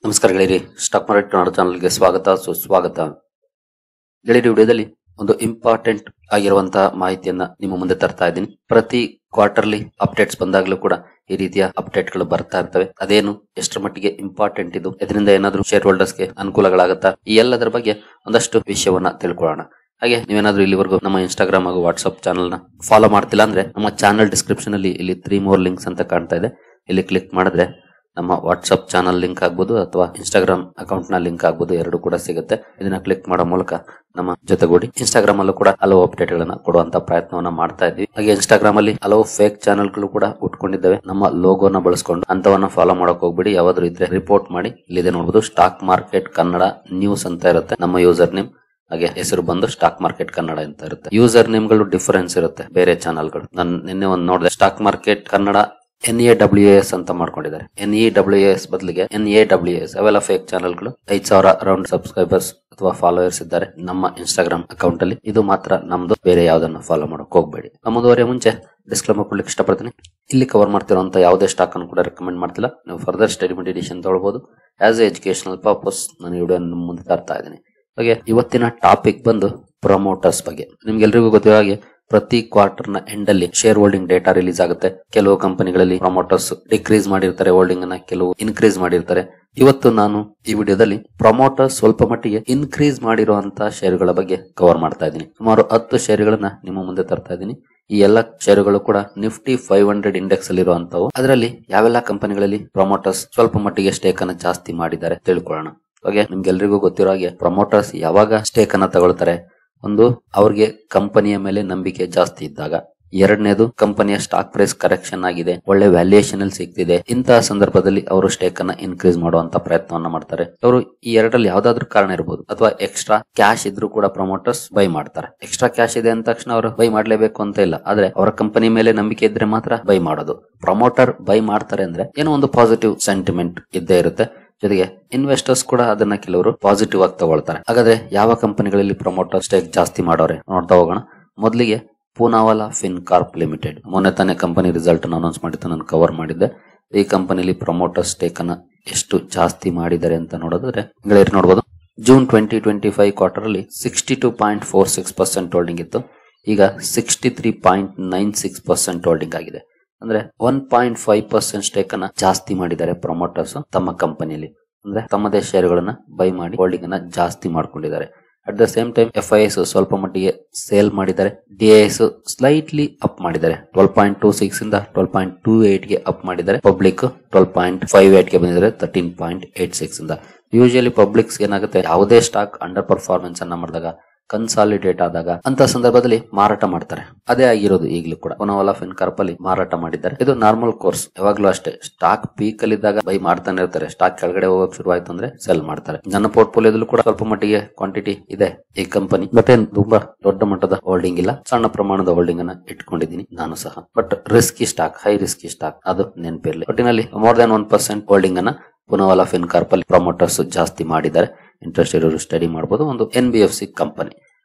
ನಮಸ್ಕಾರ ಗೆಳೆಯರಿ, stock market Kannada ಚಾನಲ್ಗೆ ಸ್ವಾಗತ ಸುಸ್ವಾಗತ. ಗೆಳೆಯರಿ, ವಿಡಿಯೋದಲ್ಲಿ ಒಂದು ಇಂಪಾರ್ಟೆಂಟ್ ಆಗಿರುವಂತಹ ಮಾಹಿತಿಯನ್ನ ನಿಮ್ಮ ಮುಂದೆ ತರ್ತಾ ಇದ್ದೀನಿ. ಪ್ರತಿ ಕ್ವಾರ್ಟರ್ಲಿ ಅಪ್ಡೇಟ್ಸ್ ಬಂದಾಗಲೂ ಕೂಡ ಈ ರೀತಿಯ ಅಪ್ಡೇಟ್ ಗಳು ಬರ್ತಾ ಇರ್ತವೆ. ಅದೇನು, ಎಷ್ಟರ ಮಟ್ಟಿಗೆ ಇಂಪಾರ್ಟೆಂಟ್ ಇದು, ಇದರಿಂದ ಏನಾದ್ರೂ ಶೇರ್ ಹೋಲ್ಡರ್ಸ್ಗೆ ಅನುಕೂಲಗಳಾಗತ್ತಾ, ಈ ಎಲ್ಲದರ ಬಗ್ಗೆ ಒಂದಷ್ಟು ವಿಷಯವನ್ನ ತಿಳ್ಕೊಳ್ಳೋಣ. ಹಾಗೆ ನೀವೇನಾದ್ರೂ ಇಲ್ಲಿವರೆಗೂ ನಮ್ಮ ಇನ್ಸ್ಟಾಗ್ರಾಮ್ ಹಾಗೂ ವಾಟ್ಸ್ಆಪ್ ಚಾನಲ್ ನ ಫಾಲೋ ಮಾಡ್ತಿಲ್ಲ ಅಂದ್ರೆ ನಮ್ಮ ಚಾನಲ್ ಡಿಸ್ಕ್ರಿಪ್ಷನ್ ಅಲ್ಲಿ ಇಲ್ಲಿ 3 more ಲಿಂಕ್ಸ್ ಅಂತ ಕಾಣ್ತಾ ಇದೆ. ಇಲ್ಲಿ ಕ್ಲಿಕ್ ಮಾಡಿದ್ರೆ ನಮ್ಮ ವಾಟ್ಸ್ಆಪ್ ಚಾನಲ್ ಲಿಂಕ್ ಆಗ್ಬೋದು ಅಥವಾ ಇನ್ಸ್ಟಾಗ್ರಾಮ್ ಅಕೌಂಟ್ ನ ಲಿಂಕ್ ಆಗ್ಬೋದು, ಎರಡು ಕೂಡ ಸಿಗುತ್ತೆ. ಇದನ್ನ ಕ್ಲಿಕ್ ಮಾಡೋ ಮೂಲಕ ನಮ್ಮ ಜೊತೆಗೂಡಿ ಇನ್ಸ್ಟಾಗ್ರಾಮ್ ಅಲ್ಲೂ ಕೂಡ ಹಲವು ಅಪ್ಡೇಟ್ ಗಳನ್ನ ಕೊಡುವಂತ ಪ್ರಯತ್ನವನ್ನ ಮಾಡ್ತಾ ಇದ್ವಿ. ಹಾಗೆ ಇನ್ಸ್ಟಾಗ್ರಾಮ್ ಅಲ್ಲಿ ಹಲವು ಫೇಕ್ ಚಾನಲ್ ಗಳು ಕೂಡ ಉಟ್ಕೊಂಡಿದ್ದಾವೆ. ನಮ್ಮ ಲೋಗೋನ ಬಳಸ್ಕೊಂಡು ಅಂತವನ್ನ ಫಾಲೋ ಮಾಡಕ್ ಹೋಗ್ಬಿಡಿ. ಯಾವಾದ್ರೂ ಇದ್ರೆ ರಿಪೋರ್ಟ್ ಮಾಡಿ. ಇಲ್ಲಿದೆ ನೋಡಬಹುದು, ಸ್ಟಾಕ್ ಮಾರ್ಕೆಟ್ ಕನ್ನಡ ನ್ಯೂಸ್ ಅಂತ ಇರುತ್ತೆ ನಮ್ಮ ಯೂಸರ್ ನೇಮ್. ಹಾಗೆ ಹೆಸರು ಬಂದು ಸ್ಟಾಕ್ ಮಾರ್ಕೆಟ್ ಕನ್ನಡ ಅಂತ ಇರುತ್ತೆ. ಯೂಸರ್ ನೇಮ್ ಗಳು ಡಿಫರೆನ್ಸ್ ಇರುತ್ತೆ ಬೇರೆ ಚಾನಲ್ ಗಳು. ನಾನು ನಿನ್ನೆ ಒಂದು ನೋಡಿದೆ, ಸ್ಟಾಕ್ ಮಾರ್ಕೆಟ್ ಕನ್ನಡ NAWAS ಅಂತ ಮಾಡ್ಕೊಂಡಿದ್ದಾರೆ. NEWAS ಬದಲಿಗೆ NAWAS. ಅವೆಲ್ಲ ಫೇಕ್ ಚಾನಲ್ ಗಳು. 5,000 ಅರೌಂಡ್ ಸಬ್ಸ್ಕ್ರೈಬರ್ಸ್ ಅಥವಾ ಫಾಲೋವರ್ಸ್ ಇದ್ದಾರೆ ನಮ್ಮ ಇನ್ಸ್ಟಾಗ್ರಾಮ್ ಅಕೌಂಟ್ ಅಲ್ಲಿ. ಇದು ಮಾತ್ರ ನಮ್ದು, ಬೇರೆ ಯಾವ್ದನ್ನ ಫಾಲೋ ಮಾಡಕ್ ಹೋಗ್ಬೇಡಿ. ಮುಂದುವರಿಯ ಮುಂಚೆ ಡಿಸ್ಕ್ಲೇಮರ್ ಕೊಡ್ಲಿಕ್ಕೆ ಇಷ್ಟಪಡ್ತೀನಿ. ಇಲ್ಲಿ ಕವರ್ ಮಾಡ್ತಿರುವಂತ ಯಾವುದೇ ಸ್ಟಾಕ್ ಅನ್ನು ಕೂಡ ರೆಕಮೆಂಡ್ ಮಾಡ್ತಿಲ್ಲ. ನೀವು ಫರ್ದರ್ ಸ್ಟಡಿ ಮೆಡಿಟೇಷನ್ ತಗೊಳ್ಬಹುದು. ಆಸ್ ಎ ಎಜುಕೇಶನಲ್ ಪರ್ಪಸ್ ನಾನು ಈ ವಿಡಿಯೋ ಮುಂದೆ ತರ್ತಾ ಇದ್ದೀನಿ. ಹಾಗೆ ಇವತ್ತಿನ ಟಾಪಿಕ್ ಬಂದು ಪ್ರಮೋಟರ್ಸ್ ಬಗ್ಗೆ. ನಿಮ್ಗೆಲ್ರಿಗೂ ಗೊತ್ತಿರೋ ಹಾಗೆ ಪ್ರತಿ ಕ್ವಾರ್ಟರ್ ನ ಎಂಡ್ ಅಲ್ಲಿ ಶೇರ್ ಹೋಲ್ಡಿಂಗ್ ಡೇಟಾ ರಿಲೀಸ್ ಆಗುತ್ತೆ. ಕೆಲವು ಕಂಪನಿಗಳಲ್ಲಿ ಪ್ರಮೋಟರ್ಸ್ ಡಿಕ್ರೀಸ್ ಮಾಡಿರ್ತಾರೆ ಹೋಲ್ಡಿಂಗ್ ಅನ್ನ, ಕೆಲವು ಇನ್ಕ್ರೀಸ್ ಮಾಡಿರ್ತಾರೆ. ಇವತ್ತು ನಾನು ಈ ವಿಡಿಯೋದಲ್ಲಿ ಪ್ರಮೋಟರ್ಸ್ ಸ್ವಲ್ಪ ಮಟ್ಟಿಗೆ ಇನ್ಕ್ರೀಸ್ ಮಾಡಿರುವಂತಹ ಷೇರುಗಳ ಬಗ್ಗೆ ಕವರ್ ಮಾಡ್ತಾ ಇದ್ದೀನಿ. ಸುಮಾರು 10 ಷೇರುಗಳನ್ನ ನಿಮ್ಮ ಮುಂದೆ ತರ್ತಾ ಇದ್ದೀನಿ. ಈ ಎಲ್ಲ ಷೇರುಗಳು ಕೂಡ ನಿಫ್ಟಿ 500 ಇಂಡೆಕ್ಸ್ ಅಲ್ಲಿ ಇರುವಂತವು. ಅದರಲ್ಲಿ ಯಾವೆಲ್ಲ ಕಂಪನಿಗಳಲ್ಲಿ ಪ್ರಮೋಟರ್ಸ್ ಸ್ವಲ್ಪ ಮಟ್ಟಿಗೆ ಸ್ಟೇಕ್ ಅನ್ನ ಜಾಸ್ತಿ ಮಾಡಿದ್ದಾರೆ ತಿಳ್ಕೊಳ್ಳೋಣ. ಹಾಗೆ ನಿಮ್ಗೆಲ್ರಿಗೂ ಗೊತ್ತಿರೋ ಹಾಗೆ ಪ್ರಮೋಟರ್ಸ್ ಯಾವಾಗ ಸ್ಟೇಕ್ ಅನ್ನ ತಗೊಳ್ತಾರೆ, ಒಂದು ಅವ್ರಿಗೆ ಕಂಪನಿಯ ಮೇಲೆ ನಂಬಿಕೆ ಜಾಸ್ತಿ ಇದ್ದಾಗ, ಎರಡನೇದು ಕಂಪನಿಯ ಸ್ಟಾಕ್ ಪ್ರೈಸ್ ಕರೆಕ್ಷನ್ ಆಗಿದೆ, ಒಳ್ಳೆ ವ್ಯಾಲ್ಯೂಯೇಷನ್ ಅಲ್ಲಿ ಸಿಗ್ತಿದೆ. ಇಂತಹ ಸಂದರ್ಭದಲ್ಲಿ ಅವರು ಸ್ಟೇಕ್ ಅನ್ನ ಇನ್ಕ್ರೀಸ್ ಮಾಡುವಂತ ಪ್ರಯತ್ನವನ್ನ ಮಾಡ್ತಾರೆ. ಅವರು ಈ ಎರಡರಲ್ಲಿ ಯಾವ್ದಾದ್ರು ಕಾರಣ ಇರಬಹುದು, ಅಥವಾ ಎಕ್ಸ್ಟ್ರಾ ಕ್ಯಾಶ್ ಇದ್ರೂ ಕೂಡ ಪ್ರಮೋಟರ್ಸ್ ಬೈ ಮಾಡ್ತಾರೆ. ಎಕ್ಸ್ಟ್ರಾ ಕ್ಯಾಶ್ ಇದೆ ಅಂದ ತಕ್ಷಣ ಅವರು ಬೈ ಮಾಡ್ಲೇಬೇಕು ಅಂತ ಇಲ್ಲ, ಆದ್ರೆ ಅವರ ಕಂಪನಿ ಮೇಲೆ ನಂಬಿಕೆ ಇದ್ರೆ ಮಾತ್ರ ಬೈ ಮಾಡೋದು. ಪ್ರಮೋಟರ್ ಬೈ ಮಾಡ್ತಾರೆ ಅಂದ್ರೆ ಏನೋ ಒಂದು ಪಾಸಿಟಿವ್ ಸೆಂಟಿಮೆಂಟ್ ಇದ್ದೇ ಇರುತ್ತೆ. ಜೊತೆಗೆ ಇನ್ವೆಸ್ಟರ್ಸ್ ಕೂಡ ಅದನ್ನ ಕೆಲವರು ಪಾಸಿಟಿವ್ ಆಗಿ ತಗೊಳ್ತಾರೆ. ಹಾಗಾದ್ರೆ ಯಾವ ಕಂಪನಿಗಳಲ್ಲಿ ಪ್ರಮೋಟರ್ ಸ್ಟೇಕ್ ಜಾಸ್ತಿ ಮಾಡೋರೆ ನೋಡ್ತಾ ಹೋಗೋಣ. ಮೊದಲಿಗೆ ಪೂನಾವಾಲಾ ಫಿನ್ಕಾರ್ಪ್ ಲಿಮಿಟೆಡ್. ಮೊನ್ನೆ ತಾನೇ ಕಂಪನಿ ರಿಸಲ್ಟ್ ಅನೌನ್ಸ್ ಮಾಡಿದ್ದು ನಾನು ಕವರ್ ಮಾಡಿದ್ದೆ. ಈ ಕಂಪನಿಲಿ ಪ್ರಮೋಟರ್ ಸ್ಟೇಕ್ ಅನ್ನ ಎಷ್ಟು ಜಾಸ್ತಿ ಮಾಡಿದ್ದಾರೆ ಅಂತ ನೋಡಿದ್ರೆ ನೋಡಬಹುದು. ಜೂನ್ 2025 ಕ್ವಾರ್ಟರ್ ಅಲ್ಲಿ 62.46% ಹೋಲ್ಡಿಂಗ್ ಇತ್ತು. ಈಗ 63.96% ಹೋಲ್ಡಿಂಗ್ ಆಗಿದೆ. ಅಂದ್ರೆ 1.5% ಸ್ಟೇಕ್ ಅನ್ನ ಜಾಸ್ತಿ ಮಾಡಿದ್ದಾರೆ ಪ್ರಮೋಟರ್ಸ್ ತಮ್ಮ ಕಂಪನಿಯಲ್ಲಿ. ಅಂದ್ರೆ ತಮ್ಮದೇ ಶೇರುಗಳನ್ನ ಬೈ ಮಾಡಿ ಹೋಲ್ಡಿಂಗ್ ಅನ್ನ ಜಾಸ್ತಿ ಮಾಡ್ಕೊಂಡಿದ್ದಾರೆ. At the same time FIS ಸ್ವಲ್ಪ ಮಟ್ಟಿಗೆ ಸೇಲ್ ಮಾಡಿದ್ದಾರೆ. DIS ಸ್ಲೈಟ್ಲಿ ಅಪ್ ಮಾಡಿದ್ದಾರೆ. 12.26 ಇಂದ 12.28 ಗೆ ಅಪ್ ಮಾಡಿದ್ದಾರೆ. ಪಬ್ಲಿಕ್ 12.58 ಗೆ ಬಂದಿದ್ದಾರೆ 13.86 ಇಂದ. ಯೂಶುವಲಿ ಪಬ್ಲಿಕ್ಸ್ ಏನಾಗುತ್ತೆ, ಯಾವುದೇ ಸ್ಟಾಕ್ ಅಂಡರ್ ಪರ್ಫಾರ್ಮೆನ್ಸ್ ಅನ್ನ ಮಾಡಿದಾಗ, ಕನ್ಸಾಲಿಡೇಟ್ ಆದಾಗ ಅಂತ ಸಂದರ್ಭದಲ್ಲಿ ಮಾರಾಟ ಮಾಡ್ತಾರೆ. ಅದೇ ಆಗಿರೋದು ಈಗಲೂ ಕೂಡ. ಪೂನಾವಾಲಾ ಫಿನ್ಕಾರ್ಪ್ ಅಲ್ಲಿ ಮಾರಾಟ ಮಾಡಿದ್ದಾರೆ. ಇದು ನಾರ್ಮಲ್ ಕೋರ್ಸ್. ಯಾವಾಗ್ಲೂ ಅಷ್ಟೇ, ಸ್ಟಾಕ್ ಪೀಕ್ ಅಲ್ಲಿ ಇದ್ದಾಗ ಬೈ ಮಾಡ್ತಾನೆ ಇರ್ತಾರೆ. ಸ್ಟಾಕ್ ಕೆಳಗಡೆ ಹೋಗಕ್ ಶುರು ಆಯ್ತು ಅಂದ್ರೆ ಸೆಲ್ ಮಾಡ್ತಾರೆ. ನನ್ನ ಪೋರ್ಟ್ಫೋಲಿಯೋದಲ್ಲೂ ಕೂಡ ಸ್ವಲ್ಪ ಮಟ್ಟಿಗೆ ಕ್ವಾಂಟಿಟಿ ಇದೆ ಈ ಕಂಪನಿ. ಬಟ್ ಏನ್ ತುಂಬಾ ದೊಡ್ಡ ಮಟ್ಟದ ಹೋಲ್ಡಿಂಗ್ ಇಲ್ಲ, ಸಣ್ಣ ಪ್ರಮಾಣದ ಹೋಲ್ಡಿಂಗ್ ಅನ್ನ ಇಟ್ಕೊಂಡಿದ್ದೀನಿ ನಾನು ಸಹ. But risky stock, high risky stock, ಅದು ನೆನಪಿರ್ಲಿ. ಒಟ್ಟಿನಲ್ಲಿ ಮೋರ್ ದನ್ 1% ಹೋಲ್ಡಿಂಗ್ ಅನ್ನ ಪೂನಾವಾಲಾ ಫಿನ್ಕಾರ್ಪ್ ಅಲ್ಲಿ ಪ್ರಮೋಟರ್ಸ್ ಜಾಸ್ತಿ ಮಾಡಿದ್ದಾರೆ. ಇಂಟ್ರೆಸ್ಟ್ ಇರೋರು ಸ್ಟಡಿ ಮಾಡಬಹುದು. ಒಂದು NBFC ಕಂಪನಿ.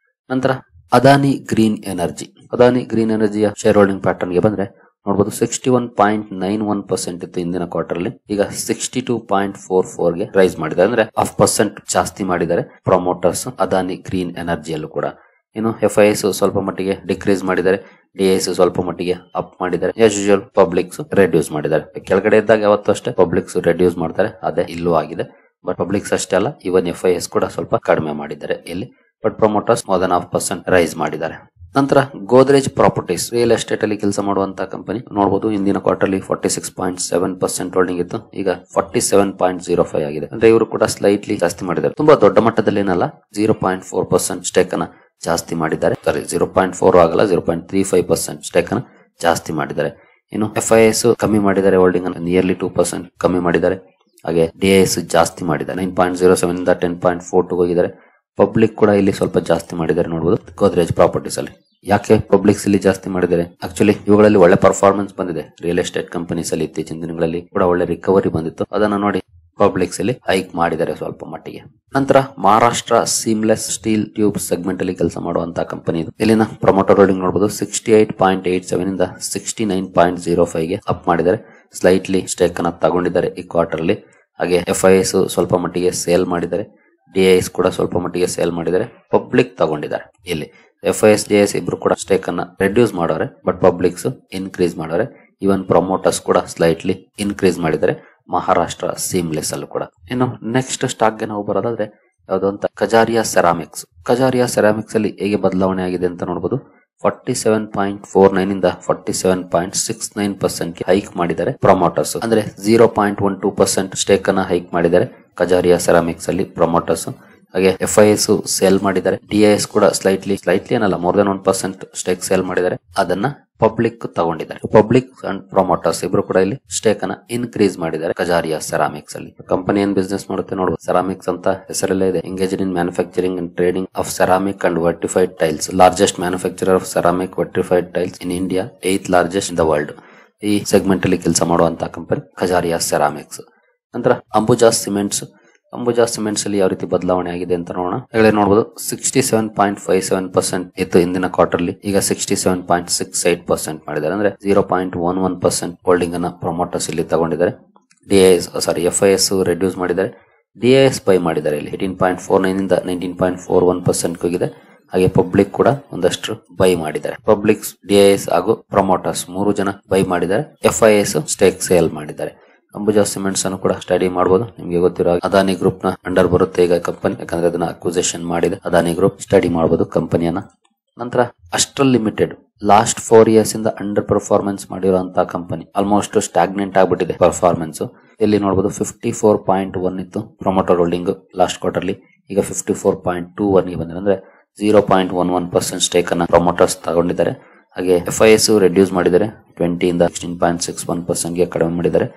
ನಂತರ Adani green energy. Adani green ಎನರ್ಜಿಯ ಶೇರ್ ಹೋಲ್ಡಿಂಗ್ ಪ್ಯಾಟರ್ನ್ ಗೆ ಬಂದ್ರೆ ನೋಡಬಹುದು, 61.91% ಇತ್ತು ಹಿಂದಿನ ಕ್ವಾರ್ಟರ್ ಅಲ್ಲಿ. ಈಗ 62.44 ಗೆ ರೈಸ್ ಮಾಡಿದ್ದಾರೆ. ಅಂದ್ರೆ 0.5% ಜಾಸ್ತಿ ಮಾಡಿದ್ದಾರೆ ಪ್ರಮೋಟರ್ಸ್ ಅದಾನಿ ಗ್ರೀನ್ ಎನರ್ಜಿಯಲ್ಲೂ ಕೂಡ. ಇನ್ನು FIS ಸ್ವಲ್ಪ ಮಟ್ಟಿಗೆ ಡಿಕ್ರೀಸ್ ಮಾಡಿದ್ದಾರೆ. DIS ಸ್ವಲ್ಪ ಮಟ್ಟಿಗೆ ಅಪ್ ಮಾಡಿದ್ದಾರೆ. ಆಸ್ ಯೂಶುವಲ್ ಪಬ್ಲಿಕ್ಸ್ ರೆಡ್ಯೂಸ್ ಮಾಡಿದ್ದಾರೆ. ಕೆಳಗಡೆ ಇದ್ದಾಗ ಯಾವತ್ತೂ ಅಷ್ಟೇ ಪಬ್ಲಿಕ್ಸ್ ರೆಡ್ಯೂಸ್ ಮಾಡ್ತಾರೆ, ಅದೇ ಇಲ್ಲೂ ಆಗಿದೆ. ಬಟ್ ಪಬ್ಲಿಕ್ಸ್ ಅಷ್ಟೇ ಅಲ್ಲ, ಇವನ್ FIS ಕೂಡ ಸ್ವಲ್ಪ ಕಡಿಮೆ ಮಾಡಿದ್ದಾರೆ ಇಲ್ಲಿ. But promoters more than 0.5% raise ಮಾಡಿದ್ದಾರೆ. ನಂತರ ಗೋದ್ರೇಜ್ ಪ್ರಾಪರ್ಟೀಸ್, ರಿಯಲ್ ಎಸ್ಟೇಟ್ ಅಲ್ಲಿ ಕೆಲಸ ಮಾಡುವಂತಹ ಕಂಪನಿ. ನೋಡಬಹುದು, ಹಿಂದಿನ ಕ್ವಾರ್ಟರ್ ಅಲ್ಲಿ 46.7% ಹೋಲ್ಡಿಂಗ್ ಇತ್ತು. ಈಗ 47.05 ಆಗಿದೆ. ಅಂದ್ರೆ ಇವರು ಕೂಡ ಸ್ಲೈಟ್ಲಿ ಜಾಸ್ತಿ ಮಾಡಿದ್ದಾರೆ. ತುಂಬಾ ದೊಡ್ಡ ಮಟ್ಟದಲ್ಲಿ ಏನಲ್ಲ, 0.4% ಸ್ಟೇಕ್ ಅನ್ನ ಜಾಸ್ತಿ ಮಾಡಿದ್ದಾರೆ. ಸಾರಿ, 0.4 ಆಗಲ್ಲ, 0.35% ಸ್ಟೇಕ್ ಅನ್ನ ಜಾಸ್ತಿ ಮಾಡಿದ್ದಾರೆ. ಇನ್ನು FIS ಕಮ್ಮಿ ಮಾಡಿದ್ದಾರೆ, ಹೋಲ್ಡಿಂಗ್ ಅನ್ನು ನಿಯರ್ಲಿ 2% ಕಮ್ಮಿ ಮಾಡಿದ್ದಾರೆ. ಹಾಗೆ DIS ಜಾಸ್ತಿ ಮಾಡಿದ್ದಾರೆ. 9.07 ಇಂದ 10.42 ಹೋಗಿದ್ದಾರೆ. ಪಬ್ಲಿಕ್ ಕೂಡ ಇಲ್ಲಿ ಸ್ವಲ್ಪ ಜಾಸ್ತಿ ಮಾಡಿದ್ದಾರೆ ನೋಡಬಹುದು ಗೋದ್ರೇಜ್ ಪ್ರಾಪರ್ಟೀಸ್ ಅಲ್ಲಿ. ಯಾಕೆ ಪಬ್ಲಿಕ್ಸ್ ಇಲ್ಲಿ ಜಾಸ್ತಿ ಮಾಡಿದ್ದಾರೆ? ಆಕ್ಚುಲಿ ಇವುಗಳಲ್ಲಿ ಒಳ್ಳೆ ಪರ್ಫಾರ್ಮೆನ್ಸ್ ಬಂದಿದೆ. ರಿಯಲ್ ಎಸ್ಟೇಟ್ ಕಂಪನೀಸ್ ಅಲ್ಲಿ ಇತ್ತೀಚಿನ ದಿನಗಳಲ್ಲಿ ಕೂಡ ಒಳ್ಳೆ ರಿಕವರಿ ಬಂದಿತ್ತು. ಅದನ್ನ ನೋಡಿ ಪಬ್ಲಿಕ್ಸ್ ಅಲ್ಲಿ ಹೈಕ್ ಮಾಡಿದ್ದಾರೆ ಸ್ವಲ್ಪ ಮಟ್ಟಿಗೆ. ನಂತರ Maharashtra seamless steel tube segment ಅಲ್ಲಿ ಕೆಲಸ ಮಾಡುವಂತಹ ಕಂಪನಿ ಇದು. ಇಲ್ಲಿನ ಪ್ರಮೋಟರ್ ಹೋಲ್ಡಿಂಗ್ ನೋಡಬಹುದು, 68.87 ಇಂದ 69.05 ಗೆ ಅಪ್ ಮಾಡಿದ್ದಾರೆ. ಸ್ಲೈಟ್ಲಿ ಸ್ಟೇಕ್ ಅನ್ನ ತಗೊಂಡಿದ್ದಾರೆ ಈ ಕ್ವಾರ್ಟರ್ ಅಲ್ಲಿ. ಹಾಗೆ FIS ಸ್ವಲ್ಪ ಮಟ್ಟಿಗೆ ಸೇಲ್ ಮಾಡಿದ್ದಾರೆ. DIS ಕೂಡ ಸ್ವಲ್ಪ ಮಟ್ಟಿಗೆ ಸೇಲ್ ಮಾಡಿದ್ದಾರೆ. ಪಬ್ಲಿಕ್ ತಗೊಂಡಿದ್ದಾರೆ. ಇಲ್ಲಿ FIS DIS ಇಬ್ರು ಕೂಡ ಸ್ಟೇಕ್ ಅನ್ನ ರೆಡ್ಯೂಸ್ ಮಾಡೋರೆ, ಬಟ್ ಪಬ್ಲಿಕ್ಸ್ ಇನ್ಕ್ರೀಸ್ ಮಾಡೋರೆ. ಇವನ್ ಪ್ರಮೋಟರ್ಸ್ ಕೂಡ ಸ್ಲೈಟ್ಲಿ ಇನ್ಕ್ರೀಸ್ ಮಾಡಿದ್ದಾರೆ ಮಹಾರಾಷ್ಟ್ರ ಸೀಮ್ಲೆಸ್ ಅಲ್ಲೂ ಕೂಡ. ಇನ್ನು ನೆಕ್ಸ್ಟ್ ಸ್ಟಾಕ್ ಗೆ ನಾವು ಬರೋದಾದ್ರೆ ಯಾವುದು ಅಂತ ಕಜಾರಿಯಾ ಸೆರಾಮಿಕ್ಸ್. ಕಜಾರಿಯಾ ಸೆರಾಮಿಕ್ಸ್ ಅಲ್ಲಿ ಹೇಗೆ ಬದಲಾವಣೆ ಆಗಿದೆ ಅಂತ ನೋಡಬಹುದು. 47.49 ಇಂದ 47.69% ಹೈಕ್ ಮಾಡಿದ್ದಾರೆ ಪ್ರಮೋಟರ್ಸ್. ಅಂದ್ರೆ 0.12% ಸ್ಟೇಕ್ ಅನ್ನ ಹೈಕ್ ಮಾಡಿದ್ದಾರೆ ಕಜಾರಿಯಾ ಸೆರಾಮಿಕ್ಸ್ ಅಲ್ಲಿ ಪ್ರಮೋಟರ್ಸ್. ಹಾಗೆ FIS ಸೇಲ್ ಮಾಡಿದ್ದಾರೆ. DIS ಕೂಡ ಸ್ಲೈಟ್ಲಿ ಏನಲ್ಲ ಮೋರ್ ದನ್ 1% ಸ್ಟೇಕ್ ಸೇಲ್ ಮಾಡಿದ್ದಾರೆ. ಅದನ್ನ ಪಬ್ಲಿಕ್ ತಗೊಂಡಿದ್ದಾರೆ. ಪಬ್ಲಿಕ್ ಅಂಡ್ ಪ್ರಮೋಟರ್ಸ್ ಇಬ್ರು ಕೂಡ ಇಲ್ಲಿ ಸ್ಟೇಕ್ ಅನ್ನ ಇನ್ಕ್ರೀಸ್ ಮಾಡಿದ್ದಾರೆ ಕಜಾರಿಯಾ ಸೆರಾಮಿಕ್ಸ್ ಅಲ್ಲಿ. ಕಂಪನಿ ಏನ್ ಬಿಸ್ನೆಸ್ ಮಾಡುತ್ತೆ ನೋಡಬಹುದು. ಸೆರಾಮಿಕ್ಸ್ ಅಂತ ಹೆಸರಲ್ಲೇ ಇದೆ. Engaged in manufacturing and trading of ceramic and vitrified tiles. Largest manufacturer of ceramic vitrified tiles in India, 8th largest in the world. ಈ ಸೆಗ್ಮೆಂಟ್ ಅಲ್ಲಿ ಕೆಲಸ ಮಾಡುವಂತಹ ಕಂಪನಿ ಕಜಾರಿಯಾ ಸೆರಾಮಿಕ್ಸ್. ನಂತರ ಅಂಬುಜಾ ಸಿಮೆಂಟ್ಸ್. ಅಂಬುಜಾ ಸಿಮೆಂಟ್ಸ್ ಅಲ್ಲಿ ಯಾವ ರೀತಿ ಬದಲಾವಣೆ ಆಗಿದೆ ಅಂತ ನೋಡೋಣ. ಈಗಲೇ ನೋಡಬಹುದು 67.57% ಇತ್ತು ಹಿಂದಿನ ಕ್ವಾರ್ಟರ್ಲಿ, ಈಗ 67.68% ಮಾಡಿದ್ದಾರೆ. ಅಂದ್ರೆ 0.11% ಹೋಲ್ಡಿಂಗ್ ಅನ್ನ ಪ್ರಮೋಟರ್ಸ್ ಇಲ್ಲಿ ತಗೊಂಡಿದ್ದಾರೆ. FIS ರೆಡ್ಯೂಸ್ ಮಾಡಿದ್ದಾರೆ. DIS ಬೈ ಮಾಡಿದ್ದಾರೆ. ಇಲ್ಲಿ 18.49 ಇಂದ 19.41% ಹೋಗಿದೆ. ಹಾಗೆ ಪಬ್ಲಿಕ್ ಕೂಡ ಒಂದಷ್ಟು ಬೈ ಮಾಡಿದ್ದಾರೆ. ಪಬ್ಲಿಕ್, DIS ಹಾಗೂ ಪ್ರಮೋಟರ್ಸ್ 3 ಜನ ಬೈ ಮಾಡಿದ್ದಾರೆ. FIS ಸ್ಟೇಕ್ ಸೇಲ್ ಮಾಡಿದ್ದಾರೆ. ಅಂಬುಜಾ ಸಿಮೆಂಟ್ಸ್ ಅನ್ನು ಕೂಡ ಸ್ಟಡಿ ಮಾಡಬಹುದು. ನಿಮಗೆ ಗೊತ್ತಿರೋ ಅದಾನಿ ಗ್ರೂಪ್ ನ ಅಂಡರ್ ಬರುತ್ತೆ ಈಗ ಕಂಪನಿ, ಯಾಕಂದ್ರೆ ಅದನ್ನ ಅಕ್ವಿಸಿಷನ್ ಮಾಡಿದೆ ಅದಾನಿ ಗ್ರೂಪ್. ಸ್ಟಡಿ ಮಾಡಬಹುದು ಕಂಪನಿಯನ್ನ. ನಂತರ ಅಸ್ಟ್ರಲ್ ಲಿಮಿಟೆಡ್ ಲಾಸ್ಟ್ 4 years ಇಂದ ಅಂಡರ್ ಪರ್ಫಾರ್ಮೆನ್ಸ್ ಮಾಡಿರುವಂತಹ ಕಂಪನಿ. ಆಲ್ಮೋಸ್ಟ್ ಸ್ಟಾಗ್ನೆಂಟ್ ಆಗ್ಬಿಟ್ಟಿದೆ ಪರ್ಫಾರ್ಮೆನ್ಸ್. ಇಲ್ಲಿ ನೋಡಬಹುದು 54.1 ಇತ್ತು ಪ್ರಮೋಟರ್ ಹೋಲ್ಡಿಂಗ್ ಲಾಸ್ಟ್ ಕ್ವಾರ್ಟರ್ಲಿ, ಈಗ 54.21 ಗೆ ಬಂದಿದೆ. ಅಂದ್ರೆ 0.11% ಸ್ಟೇಕ್ ಅನ್ನ ಪ್ರಮೋಟರ್ಸ್ ತಗೊಂಡಿದ್ದಾರೆ. ಹಾಗೆ FIS ರೆಡ್ಯೂಸ್ ಮಾಡಿದ್ದಾರೆ. 20 ಇಂದ 16.61% ಗೆ ಕಡಿಮೆ ಮಾಡಿದ್ದಾರೆ.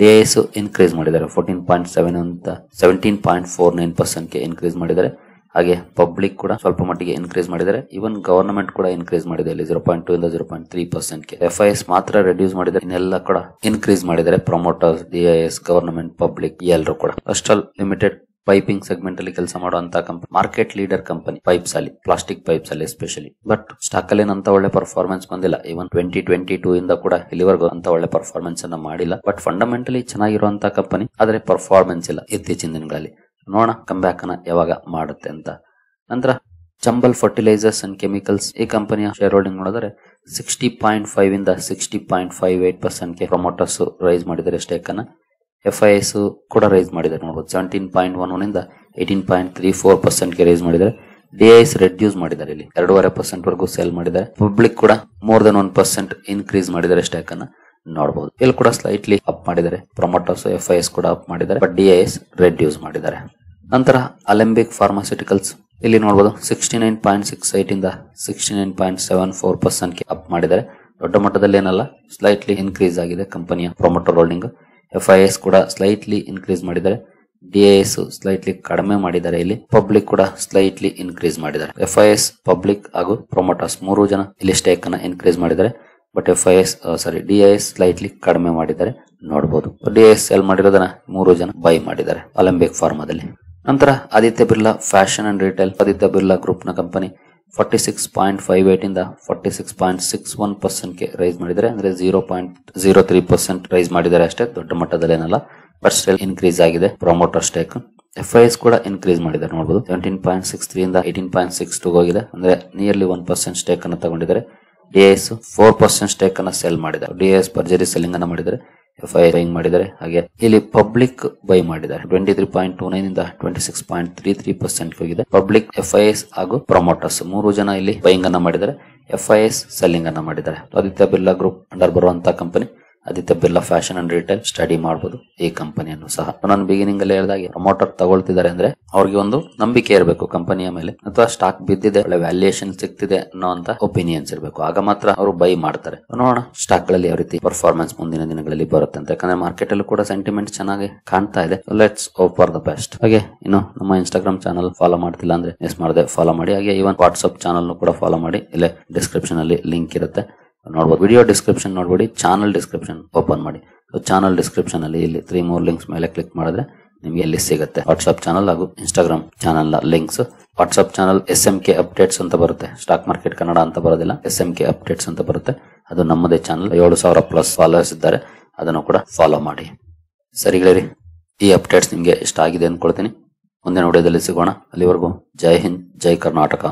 DIS ಇನ್ಕ್ರೀಸ್ ಮಾಡಿದ್ದಾರೆ. 14.7 ಅಂತ 17.49% ಗೆ ಇನ್ಕ್ರೀಸ್ ಮಾಡಿದ್ದಾರೆ. ಹಾಗೆ ಪಬ್ಲಿಕ್ ಕೂಡ ಸ್ವಲ್ಪ ಮಟ್ಟಿಗೆ ಇನ್ಕ್ರೀಸ್ ಮಾಡಿದ್ದಾರೆ. ಇವನ್ ಗವರ್ನಮೆಂಟ್ ಕೂಡ ಇನ್ಕ್ರೀಸ್ ಮಾಡಿದೆ ಇಲ್ಲಿ 0.2 ಇಂದ 0.3% ಗೆ. FIS ಮಾತ್ರ ರೆಡ್ಯೂಸ್ ಮಾಡಿದ್ದಾರೆ, ಇನ್ನೆಲ್ಲ ಕೂಡ ಇನ್ಕ್ರೀಸ್ ಮಾಡಿದ್ದಾರೆ. ಪ್ರಮೋಟರ್ಸ್, DIS, ಗವರ್ನಮೆಂಟ್, ಪಬ್ಲಿಕ್ ಎಲ್ಲರೂ ಕೂಡ. ಅಸ್ಟ್ರಲ್ ಲಿಮಿಟೆಡ್ ಪೈಪಿಂಗ್ ಸೆಗ್ಮೆಂಟ್ ಅಲ್ಲಿ ಕೆಲಸ ಮಾಡುವಂತಹ company, market leader company pipes ಅಲ್ಲಿ, ಪ್ಲಾಸ್ಟಿಕ್ ಪೈಪ್ಸ್ ಅಲ್ಲಿ ಎಸ್ಪೆಷಲಿ. ಬಟ್ ಸ್ಟಾಕ್ ಅಲ್ಲಿ ಅಂತ ಒಳ್ಳೆ ಪರ್ಫಾರ್ಮೆನ್ಸ್ ಬಂದಿಲ್ಲ. ಇವನ್ 2022 ಇಂದ ಕೂಡ ಇಲ್ಲಿವರೆಗೂ ಅಂತ ಒಳ್ಳೆ ಪರ್ಫಾರ್ಮೆನ್ಸ್ ಅನ್ನ ಮಾಡಿಲ್ಲ. ಬಟ್ ಫಂಡಮೆಂಟಲಿ ಚೆನ್ನಾಗಿರುವಂತಹ ಕಂಪನಿ, ಆದ್ರೆ ಪರ್ಫಾರ್ಮೆನ್ಸ್ ಇಲ್ಲ ಇತ್ತೀಚಿನ ದಿನಗಳಲ್ಲಿ. ನೋಡೋಣ ಕಮ್ ಬ್ಯಾಕ್ ಅನ್ನ ಯಾವಾಗ ಮಾಡುತ್ತೆ ಅಂತ. ನಂತರ ಚಂಬಲ್ ಫರ್ಟಿಲೈಸರ್ಸ್ ಅಂಡ್ ಕೆಮಿಕಲ್ಸ್. ಈ ಕಂಪನಿಯ ಶೇರ್ ಹೋಲ್ಡಿಂಗ್ ನೋಡಿದ್ರೆ 60.5 ಇಂದ 60.58% ಗೆ ಪ್ರಮೋಟರ್ಸ್ ರೈಸ್ ಮಾಡಿದ್ದಾರೆ ಸ್ಟೇಕ್ ಅನ್ನ. FIS ಕೂಡ ರೈಸ್ ಮಾಡಿದ್ದಾರೆ ನೋಡಬಹುದು. 17.11 ಇಂದ 18.34% ಗೆ ರೈಸ್ ಮಾಡಿದ್ದಾರೆ. DIS ರೆಡ್ಯೂಸ್ ಮಾಡಿದ್ದಾರೆ. ಇಲ್ಲಿ 2.5% ವರೆಗೂ ಸೇಲ್ ಮಾಡಿದ್ದಾರೆ. ಪಬ್ಲಿಕ್ ಕೂಡ ಮೋರ್ ದನ್ 1% ಇನ್ಕ್ರೀಸ್ ಮಾಡಿದ್ದಾರೆ ಸ್ಟಾಕ್ ಅನ್ನ ನೋಡಬಹುದು. ಇಲ್ಲಿ ಕೂಡ ಸ್ಲೈಟ್ಲಿ ಅಪ್ ಮಾಡಿದ್ದಾರೆ ಪ್ರಮೋಟರ್ಸ್. FIS ಕೂಡ ಅಪ್ ಮಾಡಿದ್ದಾರೆ, ಬಟ್ DIS ರೆಡ್ಯೂಸ್ ಮಾಡಿದ್ದಾರೆ. ನಂತರ ಅಲೆಂಬಿಕ್ ಫಾರ್ಮಾಸ್ಯೂಟಿಕಲ್ಸ್. ಇಲ್ಲಿ ನೋಡಬಹುದು 69.68 ಇಂದ 69.74% ಗೆ ಅಪ್ ಮಾಡಿದ್ದಾರೆ. ದೊಡ್ಡ ಮಟ್ಟದಲ್ಲಿ ಏನಲ್ಲ, ಸ್ಲೈಟ್ಲಿ ಇನ್ಕ್ರೀಸ್ ಆಗಿದೆ ಕಂಪನಿಯ ಪ್ರಮೋಟರ್ ಹೋಲ್ಡಿಂಗ್. FIS ಕೂಡ ಸ್ಲೈಟ್ಲಿ ಇನ್ಕ್ರೀಸ್ ಮಾಡಿದ್ದಾರೆ. DIS ಸ್ಲೈಟ್ಲಿ ಕಡಿಮೆ ಮಾಡಿದ್ದಾರೆ. ಇಲ್ಲಿ ಪಬ್ಲಿಕ್ ಕೂಡ ಸ್ಲೈಟ್ಲಿ ಇನ್ಕ್ರೀಸ್ ಮಾಡಿದ್ದಾರೆ. FIS, ಪಬ್ಲಿಕ್ ಹಾಗೂ ಪ್ರಮೋಟರ್ಸ್ 3 ಜನ ಇಲ್ಲಿ ಸ್ಟೇಕ್ ಅನ್ನ ಇನ್ಕ್ರೀಸ್ ಮಾಡಿದ್ದಾರೆ. ಬಟ್ DIS ಸ್ಲೈಟ್ಲಿ ಕಡಿಮೆ ಮಾಡಿದ್ದಾರೆ ನೋಡಬಹುದು. DIS ಸೇಲ್ ಮಾಡಿರೋದನ್ನ 3 ಜನ ಬೈ ಮಾಡಿದ್ದಾರೆ ಅಲೆಂಬಿಕ್ ಫಾರ್ಮಾದಲ್ಲಿ. ನಂತರ Aditya Birla fashion and retail. Aditya Birla group ನ ಕಂಪನಿ 46.58 ಇಂದ 46.61% ಗೆ ರೈಸ್ ಮಾಡಿದ್ದಾರೆ. ಅಂದ್ರೆ 0.03% ರೈಸ್ ಮಾಡಿದ್ದಾರೆ ಅಷ್ಟೇ, ದೊಡ್ಡ ಮಟ್ಟದಲ್ಲಿ ಏನಲ್ಲ, ಬಟ್ ಸ್ಟಿಲ್ ಇನ್ಕ್ರೀಸ್ ಆಗಿದೆ ಪ್ರಮೋಟರ್ ಸ್ಟೇಕ್. FIS ಕೂಡ ಇನ್ಕ್ರೀಸ್ ಮಾಡಿದ್ದಾರೆ ನೋಡಬಹುದು. 17.63 ಇಂದ 18.62 ಹೋಗಿದೆ. ಅಂದ್ರೆ ನಿಯರ್ಲಿ 1% ಸ್ಟೇಕ್ ಅನ್ನು ತಗೊಂಡಿದ್ದಾರೆ. DIS 4% ಸ್ಟೇಕ್ ಅನ್ನ ಸೇಲ್ ಮಾಡಿದ್ದಾರೆ. DIS ಭರ್ಜರಿ ಸೆಲ್ಲಿಂಗ್ ಅನ್ನ ಮಾಡಿದ್ದಾರೆ. FIS ಬೈಯಿಂಗ್ ಮಾಡಿದ್ದಾರೆ. ಹಾಗೆ ಇಲ್ಲಿ ಪಬ್ಲಿಕ್ ಬೈ ಮಾಡಿದ್ದಾರೆ. 23.29 ಇಂದ 26.33% ಹೋಗಿದೆ. ಪಬ್ಲಿಕ್, FIS ಹಾಗೂ ಪ್ರಮೋಟರ್ಸ್ 3 ಜನ ಇಲ್ಲಿ ಬೈಯಿಂಗ್ ಅನ್ನ ಮಾಡಿದ್ದಾರೆ. FIS ಸೆಲ್ಲಿಂಗ್ ಅನ್ನ ಮಾಡಿದ್ದಾರೆ. ಆದಿತ್ಯ ಬಿರ್ಲಾ ಗ್ರೂಪ್ ಅಂಡರ್ ಬರುವಂತಹ company Aditya Birla fashion and retail. Study ಮಾಡಬಹುದು ಈ ಕಂಪನಿಯನ್ನು ಸಹ. ನಾನು ಬಿಗಿನಿಂಗ್ ಅಲ್ಲಿ ಹೇಳಿದಾಗೆ ಪ್ರಮೋಟರ್ ತಗೊಳ್ತಿದ್ದಾರೆ ಅಂದ್ರೆ ಅವ್ರಿಗೆ ಒಂದು ನಂಬಿಕೆ ಇರಬೇಕು ಕಂಪನಿಯ ಮೇಲೆ, ಅಥವಾ ಸ್ಟಾಕ್ ಬಿದ್ದಿದೆ, ಒಳ್ಳೆ ವ್ಯಾಲ್ಯೂಯೇಷನ್ ಸಿಗ್ತಿದೆ ಅನ್ನೋಂತ ಒಪಿನಿಯನ್ಸ್ ಇರಬೇಕು. ಆಗ ಮಾತ್ರ ಅವರು ಬೈ ಮಾಡ್ತಾರೆ. ನೋಡೋಣ ಸ್ಟಾಕ್ ಗಳಲ್ಲಿ ಯಾವ ರೀತಿ ಪರ್ಫಾರ್ಮೆನ್ಸ್ ಮುಂದಿನ ದಿನಗಳಲ್ಲಿ ಬರುತ್ತೆ ಅಂತ. ಯಾಕಂದ್ರೆ ಮಾರ್ಕೆಟ್ ಅಲ್ಲೂ ಕೂಡ ಸೆಂಟಿಮೆಂಟ್ ಚೆನ್ನಾಗಿ ಕಾಣ್ತಾ ಇದೆ. Let's hope for the best. ಹಾಗೆ ಇನ್ನು ನಮ್ಮ ಇನ್ಸ್ಟಾಗ್ರಾಮ್ ಚಾನಲ್ ಫಾಲೋ ಮಾಡ್ತಿಲ್ಲ ಅಂದ್ರೆ ಮಿಸ್ ಮಾಡದೆ ಫಾಲೋ ಮಾಡಿ. ಹಾಗೆ ಇವನ್ ವಾಟ್ಸ್ಆಪ್ ಚಾನಲ್ ಕೂಡ ಫಾಲೋ ಮಾಡಿ. ಇಲ್ಲೇ ಡಿಸ್ಕ್ರಿಪ್ಷನ್ ಅಲ್ಲಿ ಲಿಂಕ್ ಇರುತ್ತೆ ನೋಡಬಹುದು. ವಿಡಿಯೋ ಡಿಸ್ಕ್ರಿಪ್ಷನ್ ನೋಡಬೇಡಿ, ಚಾನಲ್ ಡಿಸ್ಕ್ರಿಪ್ಷನ್ ಓಪನ್ ಮಾಡಿ. ಚಾನಲ್ ಡಿಸ್ಕ್ರಿಪ್ಷನ್ ಅಲ್ಲಿ ಇಲ್ಲಿ 3 more ಲಿಂಕ್ಸ್ ಮೇಲೆ ಕ್ಲಿಕ್ ಮಾಡಿದ್ರೆ ನಿಮಗೆ ಇಲ್ಲಿ ಸಿಗುತ್ತೆ ವಾಟ್ಸ್ಆಪ್ ಚಾನಲ್ ಹಾಗೂ ಇನ್ಸ್ಟಾಗ್ರಾಮ್ ಚಾನಲ್ ನ links. WhatsApp channel SMK updates ಅಂತ ಬರುತ್ತೆ, ಸ್ಟಾಕ್ ಮಾರ್ಕೆಟ್ ಕನ್ನಡ ಅಂತ ಬರೋದಿಲ್ಲ, SMK ಅಪ್ಡೇಟ್ಸ್ ಅಂತ ಬರುತ್ತೆ. ಅದು ನಮ್ಮದೇ ಚಾನಲ್. 7,000+ ಫಾಲೋವರ್ಸ್ ಇದ್ದಾರೆ, ಅದನ್ನು ಕೂಡ ಫಾಲೋ ಮಾಡಿ. ಸರಿಗಳೇ. ಈ ಅಪ್ಡೇಟ್ಸ್ ನಿಮಗೆ ಇಷ್ಟ ಆಗಿದೆ ಅಂದ್ಕೊಳ್ತೀನಿ. ಮುಂದಿನ ವಿಡಿಯೋದಲ್ಲಿ ಸಿಗೋಣ. ಅಲ್ಲಿವರೆಗೂ ಜೈ ಹಿಂದ್, ಜೈ ಕರ್ನಾಟಕ.